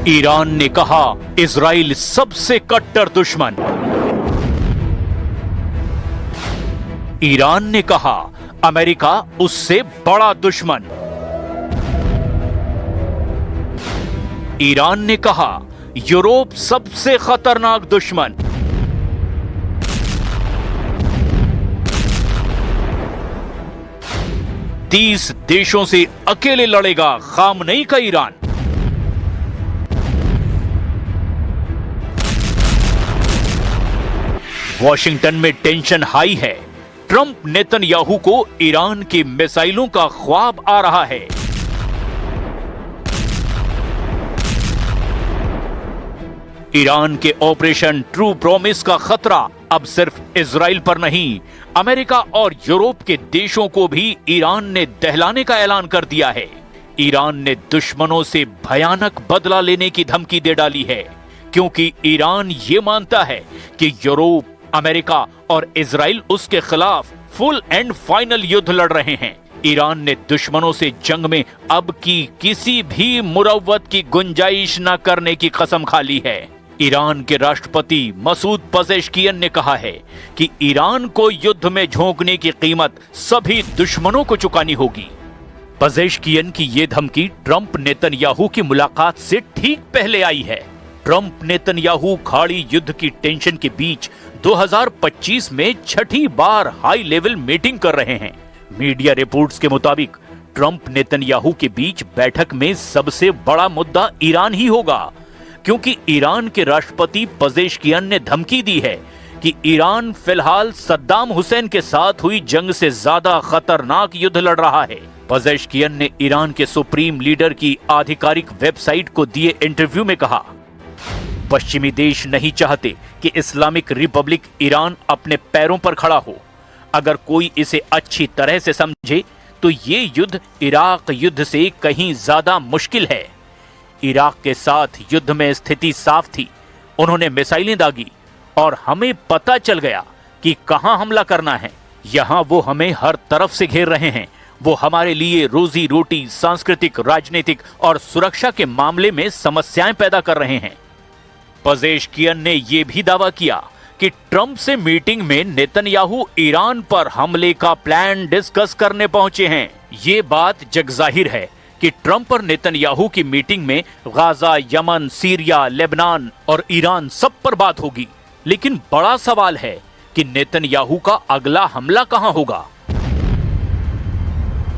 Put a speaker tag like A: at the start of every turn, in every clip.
A: Iran ने कहा Israel सबसे कट्टर दुश्मन। ईरान ने कहा अमेरिका उससे बड़ा दुश्मन। ईरान ने कहा यूरोप सबसे खतरनाक दुश्मन। तीस देशों से अकेले लड़ेगा खामनेई का ईरान। वॉशिंगटन में टेंशन हाई है। ट्रंप नेतन्याहू को ईरान की मिसाइलों का ख्वाब आ रहा है। ईरान के ऑपरेशन ट्रू प्रॉमिस का खतरा अब सिर्फ इजराइल पर नहीं, अमेरिका और यूरोप के देशों को भी ईरान ने दहलाने का ऐलान कर दिया है। ईरान ने दुश्मनों से भयानक बदला लेने की धमकी दे डाली है, क्योंकि ईरान ये मानता है कि यूरोप, अमेरिका और इजराइल उसके खिलाफ फुल एंड फाइनल युद्ध लड़ रहे हैं। ईरान ने दुश्मनों से जंग में अब की किसी भी मुरव्वत की गुंजाइश न करने की कसम खा ली है। ईरान के राष्ट्रपति मसूद पेजेश्कियन ने कहा है कि ईरान को युद्ध में झोंकने की कीमत सभी दुश्मनों को चुकानी होगी। पेजेश्कियन की यह धमकी ट्रंप नेतन्याहू की मुलाकात से ठीक पहले आई है। ट्रंप नेतन्याहू खाड़ी युद्ध की टेंशन के बीच 2025 में छठी बार हाई लेवल मीटिंग कर रहे हैं। मीडिया रिपोर्ट्स के मुताबिक ट्रंप नेतन्याहू के बीच बैठक में सबसे बड़ा मुद्दा ईरान ही होगा, क्योंकि ईरान के राष्ट्रपति पेजेश्कियन ने धमकी दी है कि ईरान फिलहाल सद्दाम हुसैन के साथ हुई जंग से ज्यादा खतरनाक युद्ध लड़ रहा है। पेजेश्कियन ने ईरान के सुप्रीम लीडर की आधिकारिक वेबसाइट को दिए इंटरव्यू में कहा, पश्चिमी देश नहीं चाहते कि इस्लामिक रिपब्लिक ईरान अपने पैरों पर खड़ा हो। अगर कोई इसे अच्छी तरह से समझे तो ये युद्ध इराक युद्ध से कहीं ज्यादा मुश्किल है। इराक के साथ युद्ध में स्थिति साफ थी, उन्होंने मिसाइलें दागी और हमें पता चल गया कि कहां हमला करना है। यहां वो हमें हर तरफ से घेर रहे हैं। वो हमारे लिए रोजी रोटी, सांस्कृतिक, राजनीतिक और सुरक्षा के मामले में समस्याएं पैदा कर रहे हैं। पेजेश्कियन ने यह भी दावा किया कि ट्रंप से मीटिंग में नेतन्याहू ईरान पर हमले का प्लान डिस्कस करने पहुंचे हैं। ये बात जगजाहिर है कि ट्रंप और नेतन्याहू की मीटिंग में गाजा, यमन, सीरिया, लेबनान और ईरान सब पर बात होगी। लेकिन बड़ा सवाल है कि नेतन्याहू का अगला हमला कहां होगा,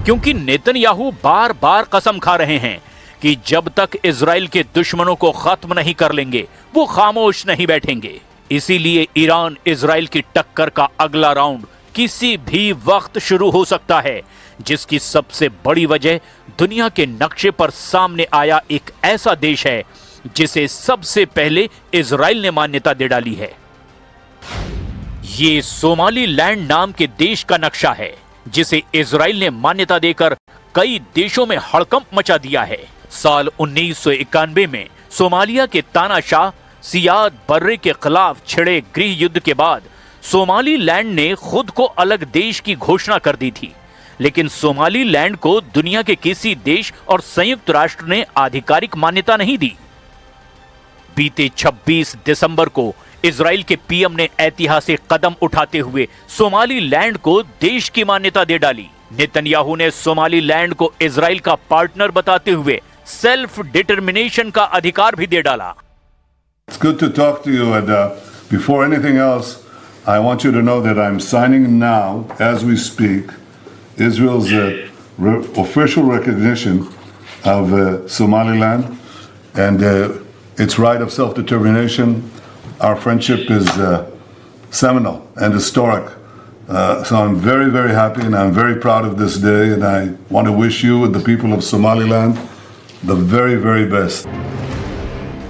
A: क्योंकि नेतन्याहू बार बार कसम खा रहे हैं कि जब तक इजराइल के दुश्मनों को खत्म नहीं कर लेंगे वो खामोश नहीं बैठेंगे। इसीलिए ईरान इजराइल की टक्कर का अगला राउंड किसी भी वक्त शुरू हो सकता है, जिसकी सबसे बड़ी वजह दुनिया के नक्शे पर सामने आया एक ऐसा देश है जिसे सबसे पहले इजराइल ने मान्यता दे डाली है। ये सोमालीलैंड नाम के देश का नक्शा है, जिसे इजराइल ने मान्यता देकर कई देशों में हड़कंप मचा दिया है। साल 1991 में सोमालिया के तानाशाह सियाद बर्रे के खिलाफ छिड़े गृह युद्ध के बाद सोमालीलैंड ने खुद को अलग देश की घोषणा कर दी थी, लेकिन सोमालीलैंड को दुनिया के किसी देश और संयुक्त राष्ट्र ने आधिकारिक मान्यता नहीं दी। बीते 26 दिसंबर को इजराइल के पीएम ने ऐतिहासिक कदम उठाते हुए सोमालीलैंड को देश की मान्यता दे डाली। नेतन्याहू ने सोमालीलैंड को इजराइल का पार्टनर बताते हुए सेल्फ डिटर्मिनेशन का अधिकार भी दे डाला।
B: It's good to talk to you, and before anything else, I want you to know that I'm signing now, as we speak, Israel's official recognition of Somaliland and its right of self-determination. Our friendship is seminal and historic. So I'm very, very happy and I'm very proud of this day, and I want to wish you and the people of Somaliland the very, very best.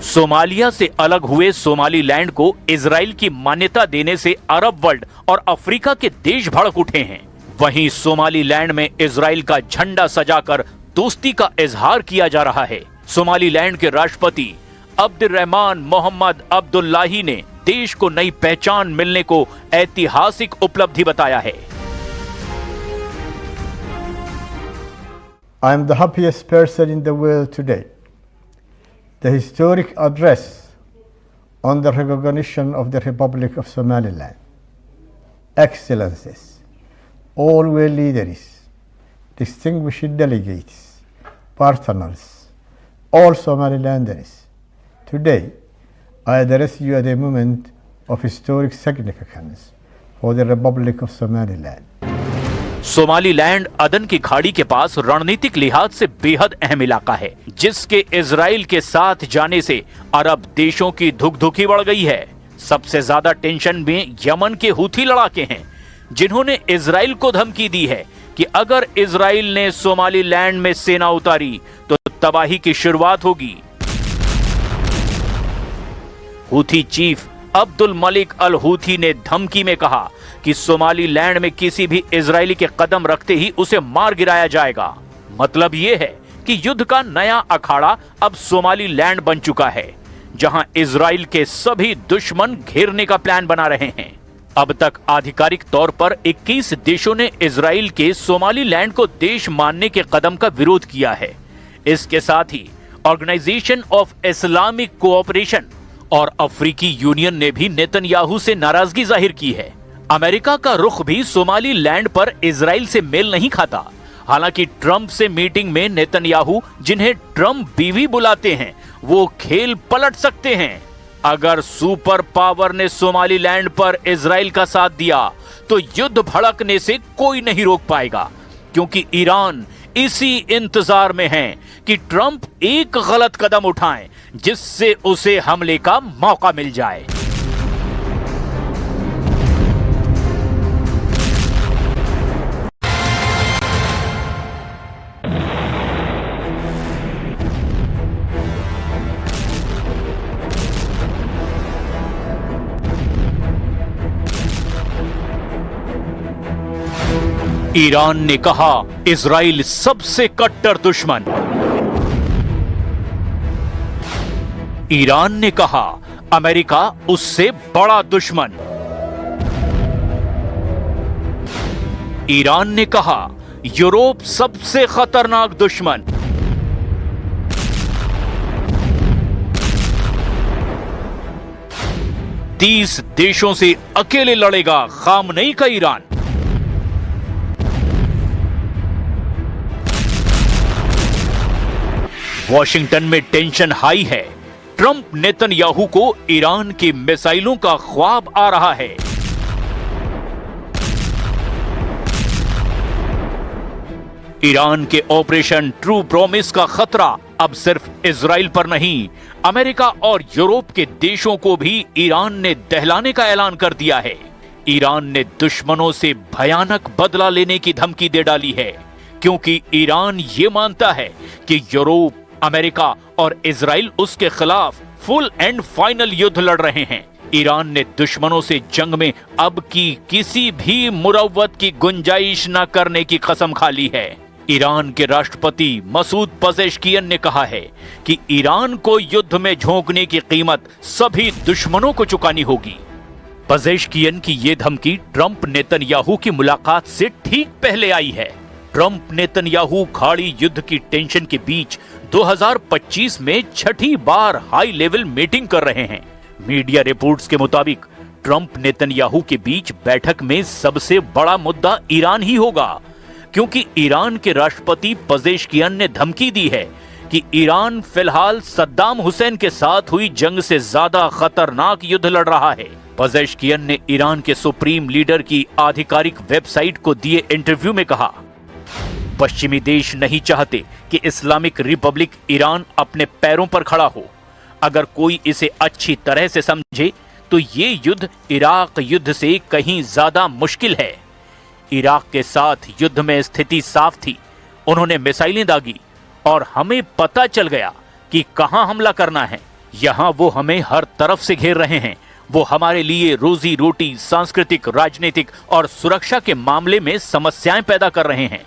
A: Somalia से अलग हुए Somaliland को Israel की मान्यता देने से Arab world और Africa के देश भड़क उठे हैं। वहीं सोमालीलैंड में इजराइल का झंडा सजाकर दोस्ती का इजहार किया जा रहा है। सोमालीलैंड के राष्ट्रपति अब्दुर्रहमान मोहम्मद अब्दुल्लाही ने देश को नई पहचान मिलने को ऐतिहासिक उपलब्धि बताया है।
C: I am the happiest person in the world today. the historic address on the recognition of the Republic of Somaliland. Excellencies, all world leaders, distinguished delegates, partners, all Somalilanders, today I address you at a moment of historic significance for the Republic of Somaliland.
A: Somaliland अदन की खाड़ी के पास रणनीतिक लिहाज से बेहद अहम इलाका है, जिसके इजराइल के साथ जाने से अरब देशों की धुकधुकी बढ़ गई है। सबसे ज्यादा टेंशन में यमन के हूथी लड़ाके हैं, जिन्होंने इजराइल को धमकी दी है कि अगर इजराइल ने सोमालीलैंड में सेना उतारी तो तबाही की शुरुआत होगी। हूथी चीफ अब्दुल मलिक अल हूथी ने धमकी में कहा कि सोमालीलैंड में किसी भी इजरायली के कदम रखते ही उसे मार गिराया जाएगा। मतलब यह है कि युद्ध का नया अखाड़ा अब सोमालीलैंड बन चुका है, जहां इजराइल के सभी दुश्मन घेरने का प्लान बना रहे हैं। अब तक आधिकारिक तौर पर 21 देशों ने इजराइल के सोमालीलैंड को देश मानने के कदम का विरोध किया है। इसके साथ ही ऑर्गेनाइजेशन ऑफ इस्लामिक कोऑपरेशन और अफ्रीकी यूनियन ने भी नेतन्याहू से नाराजगी जाहिर की है। अमेरिका का रुख भी सोमालीलैंड पर इजराइल से मेल नहीं खाता। हालांकि ट्रंप से मीटिंग में नेतन्याहू, जिन्हें ट्रंप बीवी बुलाते हैं, वो खेल पलट सकते हैं। अगर सुपर पावर ने सोमालीलैंड पर इजराइल का साथ दिया तो युद्ध भड़कने से कोई नहीं रोक पाएगा, क्योंकि ईरान इसी इंतजार में है कि ट्रंप एक गलत कदम उठाएं जिससे उसे हमले का मौका मिल जाए। ईरान ने कहा इजराइल सबसे कट्टर दुश्मन। ईरान ने कहा अमेरिका उससे बड़ा दुश्मन। ईरान ने कहा यूरोप सबसे खतरनाक दुश्मन। तीस देशों से अकेले लड़ेगा खामनेई का ईरान। वॉशिंगटन में टेंशन हाई है। ट्रंप नेतन्याहू को ईरान की मिसाइलों का ख्वाब आ रहा है। ईरान के ऑपरेशन ट्रू प्रॉमिस का खतरा अब सिर्फ इजराइल पर नहीं, अमेरिका और यूरोप के देशों को भी ईरान ने दहलाने का ऐलान कर दिया है। ईरान ने दुश्मनों से भयानक बदला लेने की धमकी दे डाली है, क्योंकि ईरान ये मानता है कि यूरोप, अमेरिका और इजराइल उसके खिलाफ फुल एंड फाइनल युद्ध लड़ रहे हैं। ईरान ने दुश्मनों से जंग में अब की किसी भी मुरव्वत की गुंजाइश न करने की कसम खा ली है। ईरान के राष्ट्रपति मसूद पजेश्कियन ने कहा है कि ईरान को युद्ध में झोंकने की कीमत सभी दुश्मनों को चुकानी होगी। पजेश्कियन की ये धमकी ट्रंप नेतन्याहू की मुलाकात से ठीक पहले आई है। ट्रंप नेतन्याहू खाड़ी युद्ध की टेंशन के बीच 2025 में छठी बार हाई लेवल मीटिंग कर रहे हैं। मीडिया रिपोर्ट्स के मुताबिक ट्रंप नेतन्याहू के बीच बैठक में सबसे बड़ा मुद्दा ईरान ही होगा, क्योंकि ईरान के राष्ट्रपति पजेश्कियन ने धमकी दी है कि ईरान फिलहाल सद्दाम हुसैन के साथ हुई जंग से ज्यादा खतरनाक युद्ध लड़ रहा है। पजेश्कियन ने ईरान के सुप्रीम लीडर की आधिकारिक वेबसाइट को दिए इंटरव्यू में कहा, पश्चिमी देश नहीं चाहते कि इस्लामिक रिपब्लिक ईरान अपने पैरों पर खड़ा हो। अगर कोई इसे अच्छी तरह से समझे तो ये युद्ध इराक युद्ध से कहीं ज्यादा मुश्किल है। इराक के साथ युद्ध में स्थिति साफ थी। उन्होंने मिसाइलें दागी और हमें पता चल गया कि कहां हमला करना है। यहां वो हमें हर तरफ से घेर रहे हैं। वो हमारे लिए रोजी रोटी, सांस्कृतिक, राजनीतिक और सुरक्षा के मामले में समस्याएं पैदा कर रहे हैं।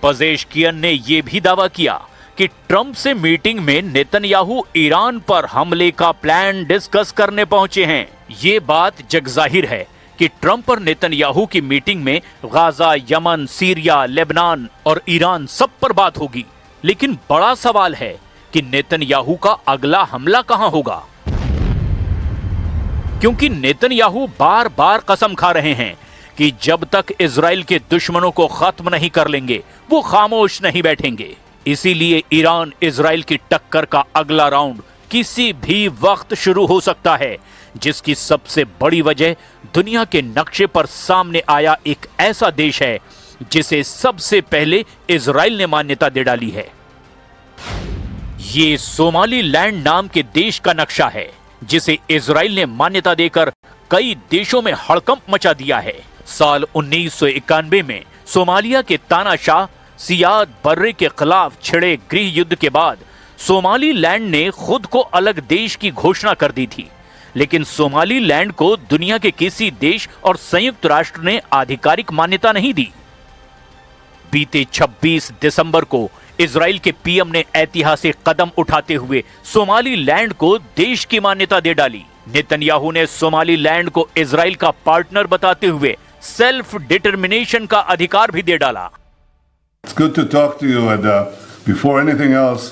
A: पजेश्कियन ने यह भी दावा किया कि ट्रंप से मीटिंग में नेतन्याहू ईरान पर हमले का प्लान डिस्कस करने पहुंचे हैं। ये बात जगजाहिर है कि ट्रंप और नेतन्याहू की मीटिंग में गाजा, यमन, सीरिया, लेबनान और ईरान सब पर बात होगी। लेकिन बड़ा सवाल है कि नेतन्याहू का अगला हमला कहां होगा, क्योंकि नेतन्याहू बार बार कसम खा रहे हैं कि जब तक इजराइल के दुश्मनों को खत्म नहीं कर लेंगे वो खामोश नहीं बैठेंगे। इसीलिए ईरान इजराइल की टक्कर का अगला राउंड किसी भी वक्त शुरू हो सकता है, जिसकी सबसे बड़ी वजह दुनिया के नक्शे पर सामने आया एक ऐसा देश है जिसे सबसे पहले इजराइल ने मान्यता दे डाली है। ये सोमालीलैंड नाम के देश का नक्शा है जिसे इजराइल ने मान्यता देकर कई देशों में हड़कंप मचा दिया है। साल 1991 में सोमालिया के तानाशाह सियाद बर्रे के खिलाफ छिड़े गृह युद्ध के बाद सोमालीलैंड ने खुद को अलग देश की घोषणा कर दी थी, लेकिन सोमालीलैंड को दुनिया के किसी देश और संयुक्त राष्ट्र ने आधिकारिक मान्यता नहीं दी। बीते 26 दिसंबर को इजराइल के पीएम ने ऐतिहासिक कदम उठाते हुए सोमालीलैंड को देश की मान्यता दे डाली। नेतन्याहू ने सोमालीलैंड को इजराइल का पार्टनर बताते हुए सेल्फ डिटर्मिनेशन का अधिकार भी दे डाला।
B: It's good to talk to you, and before anything else,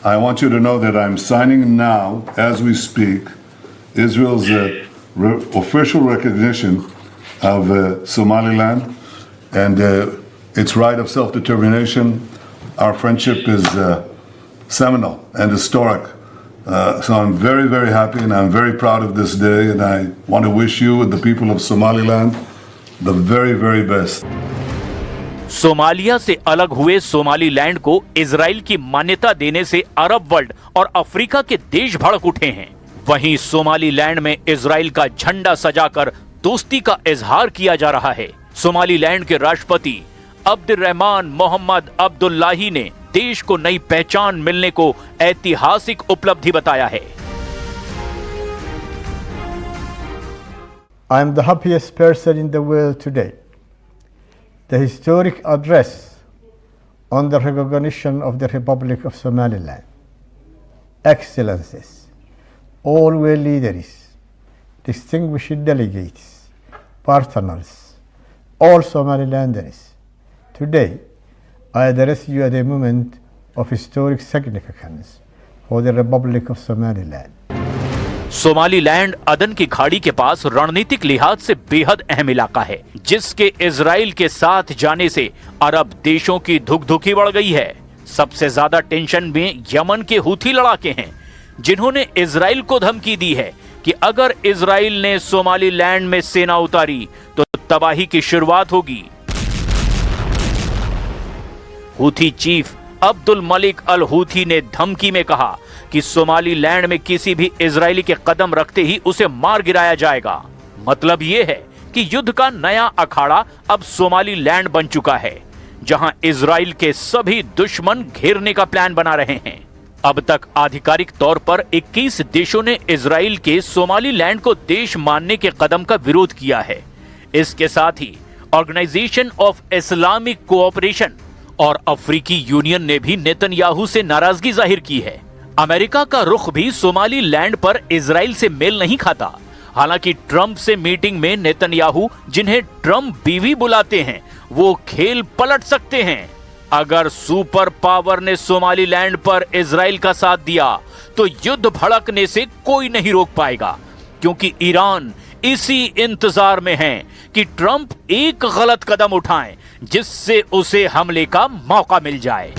B: I want you to know that I'm signing now, as we speak, Israel's official recognition of Somaliland and its right of self-determination. Our friendship is seminal and historic. So I'm very, very happy and I'm very proud of this day, and I want to wish you and the people of Somaliland the very, very best.
A: Somalia से अलग हुए Somaliland को Israel की मान्यता देने से Arab world और Africa के देश भड़क उठे हैं। वहीं सोमालीलैंड में इजराइल का झंडा सजाकर दोस्ती का इजहार किया जा रहा है। सोमालीलैंड के राष्ट्रपति अब्दुर्रहमान मोहम्मद अब्दुल्लाही ने देश को नई पहचान मिलने को ऐतिहासिक उपलब्धि बताया है।
C: I am the happiest person in the world today. The historic address on the recognition of the Republic of Somaliland. Excellencies, all world leaders, distinguished delegates, partners, all Somalilanders. Today, I address you at a moment of historic significance for the Republic of Somaliland.
A: Somaliland अदन की खाड़ी के पास रणनीतिक लिहाज से बेहद अहम इलाका है, जिसके इजराइल के साथ जाने से अरब देशों की धुकधुकी बढ़ गई है। सबसे ज्यादा टेंशन में यमन के हूथी लड़ाके हैं, जिन्होंने इजराइल को धमकी दी है कि अगर इजराइल ने सोमालीलैंड में सेना उतारी तो तबाही की शुरुआत होगी। हूथी चीफ अब्दुल मलिक अल हूथी ने धमकी में कहा कि सोमालीलैंड में किसी भी इजरायली के कदम रखते ही उसे मार गिराया जाएगा। मतलब यह है कि युद्ध का नया अखाड़ा अब सोमालीलैंड बन चुका है, जहां इजराइल के सभी दुश्मन घेरने का प्लान बना रहे हैं। अब तक आधिकारिक तौर पर 21 देशों ने इजराइल के सोमालीलैंड को देश मानने के कदम का विरोध किया है। इसके साथ ही ऑर्गेनाइजेशन ऑफ इस्लामिक कोऑपरेशन और अफ्रीकी यूनियन ने भी नेतन्याहू से नाराजगी जाहिर की है। अमेरिका का रुख भी सोमालीलैंड पर इजराइल से मेल नहीं खाता। हालांकि ट्रंप से मीटिंग में नेतन्याहू, जिन्हें ट्रंप बीवी बुलाते हैं, वो खेल पलट सकते हैं। अगर सुपर पावर ने सोमालीलैंड पर इजराइल का साथ दिया तो युद्ध भड़कने से कोई नहीं रोक पाएगा, क्योंकि ईरान इसी इंतजार में है कि ट्रंप एक गलत कदम उठाएं जिससे उसे हमले का मौका मिल जाए।